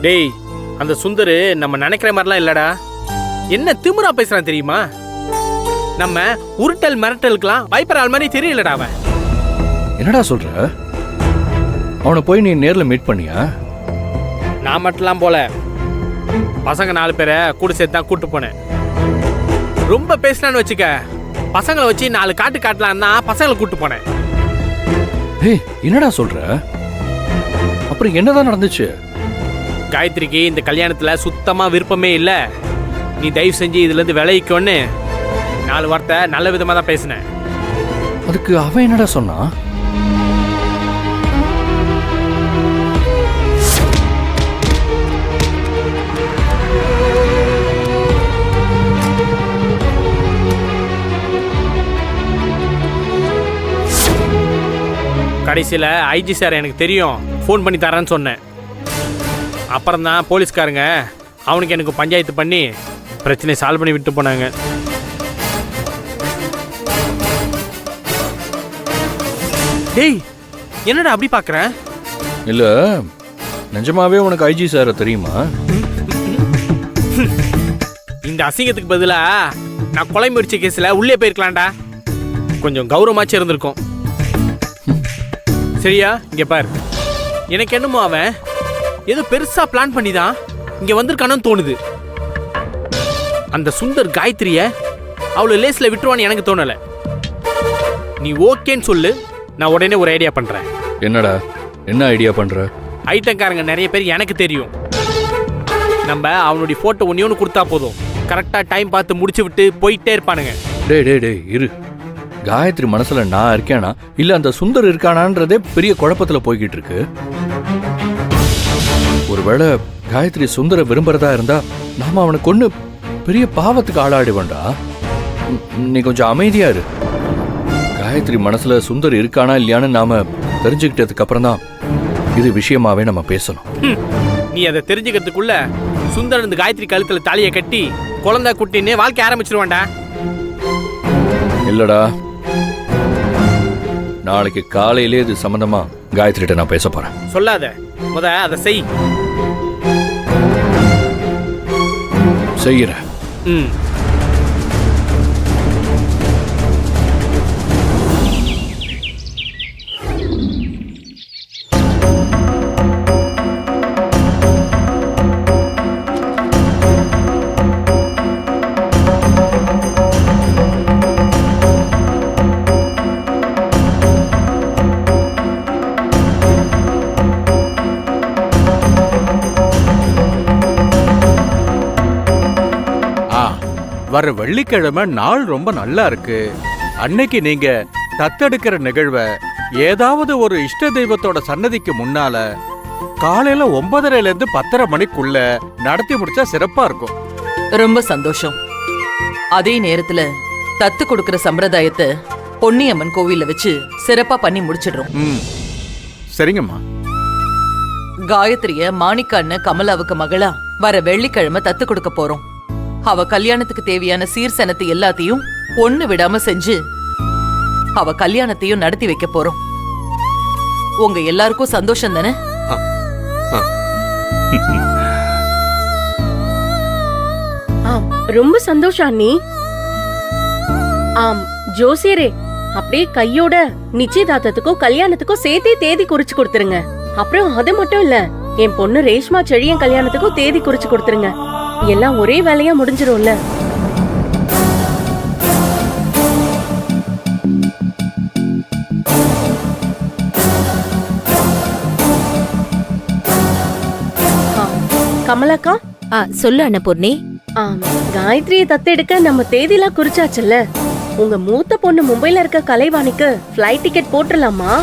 டேய், அந்த சுந்தரு நம்ம நினைக்கிற மாதிரிலாம் இல்லடா. என்ன திமிரா பேசுறான் தெரியுமா? நம்ம உருட்டல் மிரட்டலுக்கெல்லாம் பயப்படுற ஆள் மாதிரி தெரியலடா அவன். என்னடா சொல்ற? அவனை போய் நீ நேர்ல மீட் பண்ணியா? நான் மட்டும்லாம் போல, பசங்க 4 பேரை கூட சேர்த்து தான் கூட்டு போனேன். ரொம்ப பேசினான்னு வச்சுக்க, பசங்களை வச்சு 4 காட்டு காட்டலாம் தான் பசங்களை கூட்டு போனேன். ஏய், என்னடா சொல்ற? அப்புறம் என்னதான் நடந்துச்சு? காயத்ரிக்கு இந்த கல்யாணத்துல சுத்தமா விருப்பமே இல்ல. நீ தயவு செஞ்சு இதுல இருந்து விளைவிக்கோன்னு 4 வார்த்தை நல்ல விதமா தான் பேசினேன். அதுக்கு அவன் என்னடா சொன்னா? கடைசியில் ஐஜி சார் எனக்கு தெரியும், ஃபோன் பண்ணி தரேன்னு சொன்னேன். அப்புறம் தான் போலீஸ்காரங்க அவனுக்கு எனக்கு பஞ்சாயத்து பண்ணி பிரச்சனையை சால்வ் பண்ணி விட்டு போனாங்க. டேய், என்னடா அப்படி பார்க்குற? இல்ல, நிஜமாவே உனக்கு ஐஜி சார் தெரியுமா? இந்த அசிங்கத்துக்கு பதிலா நான் கொலை முயற்சி கேஸில் உள்ளே போயிருக்கலாம்டா. கொஞ்சம் கௌரவமாச்சும் இருந்திருக்கும். சரியா? இங்கே பாரு, எனக்கு என்னமோ அவன் ஏதோ பெருசா பிளான் பண்ணி தான் இங்கே வந்திருக்கானு தோணுது. அந்த சுந்தர் காயத்ரிய அவ்வளோ லேஸில் விட்டுருவான்னு எனக்கு தோணலை. நீ ஓகேன்னு சொல்லு, நான் உடனே ஒரு ஐடியா பண்ணுறேன். என்னடா? என்ன ஐடியா பண்ற? ஐட்டங்காரங்க நிறைய பேர் எனக்கு தெரியும். நம்ம அவனுடைய ஃபோட்டோ ஒன்று கொடுத்தா போதும், கரெக்டாக டைம் பார்த்து முடிச்சு விட்டு போயிட்டே இருப்பானுங்க. டே இரு. காயத்ரி மனசுல நான் இருக்கேனா இல்ல அந்த சுந்தர் இருக்கானான்றதே பெரிய குழப்பத்துல போய்கிட்டு இருக்கு. ஒருவேளை காயத்ரி சுந்தர விரும்புறதா இருந்தா நாம அவனை கொன்னு பெரிய பாவத்துக்கு ஆளாடுவேண்டா. நீ கொஞ்சம் அமைதியா இரு. காயத்ரி மனசுல சுந்தர் இருக்கானா இல்லையான்னு நாம தெரிஞ்சுக்கிட்டதுக்கு அப்புறம் தான் இது விஷயமாவே நம்ம பேசணும். நீ அதை தெரிஞ்சுக்கிறதுக்குள்ள சுந்தர் இந்த காயத்ரி கழுத்துல தாலியை கட்டி குழந்தை குட்டின்னு வாழ்க்கை ஆரம்பிச்சிருவான்டா. இல்லடா, நாளைக்கு காலையிலே இது சம்பந்தமா காயத்ரிட்ட நான் பேச போறேன். சொல்லாத, முத அதை செய். செய்யறேன். வர வெள்ளிக்கிழமை நாள் ரொம்ப நல்லா இருக்கு. அன்னைக்கு நீங்க தத்தெடுக்கிற நிகழ்வை ஏதாவது ஒரு இஷ்ட தெய்வத்தோட சன்னதிக்கு முன்னால காலையில 9:30 இருந்து 10:30 மணிக்குள்ள நடத்தி முடிச்சா சிறப்பா இருக்கும். ரொம்ப சந்தோஷம். அதே நேரத்துல தத்து கொடுக்கிற சம்பிரதாயத்தை பொன்னியம்மன் கோவில்ல வச்சு சிறப்பா பண்ணி முடிச்சிடுறோம். சரிங்கம்மா. காயத்ரிய மாணிக்க அண்ணன் கமலாவுக்கு மகளா வர வெள்ளிக்கிழமை தத்து கொடுக்க போறோம். அவ கல்யாணத்துக்கு தேவையான சீர்சனத்தை எல்லாத்தையும் ஒண்ணு விடாம செஞ்சு அவ கல்யாணத்தையும் நடத்தி வைக்க போறோம். உங்க எல்லாருக்கும் சந்தோஷம் தானே? ரொம்ப சந்தோஷம் அண்ணி. ஆம் ஜோசியரே, அப்படியே கையோட நிச்சயதார்த்தத்துக்கும் கல்யாணத்துக்கும் சேர்த்தே தேதி குறிச்சு கொடுத்துருங்க. அப்புறம் அது மட்டும் இல்ல, என் பொண்ணு ரேஷ்மா செழியன் கல்யாணத்துக்கும் தேதி குறிச்சு கொடுத்துருங்க. எல்லாம் ஒரே வேலையா முடிஞ்சிரும்ல. கமலாக்கா. சொல்லு அன்னபூர்ணி. காயத்ரியை தத்தெடுக்க நம்ம தேதியெல்லாம் குறிச்சாச்சுல்ல. உங்க மூத்த பொண்ணு மும்பைல இருக்க கலைவாணிக்கு ஃப்ளைட் டிக்கெட் போட்டுடலாமா?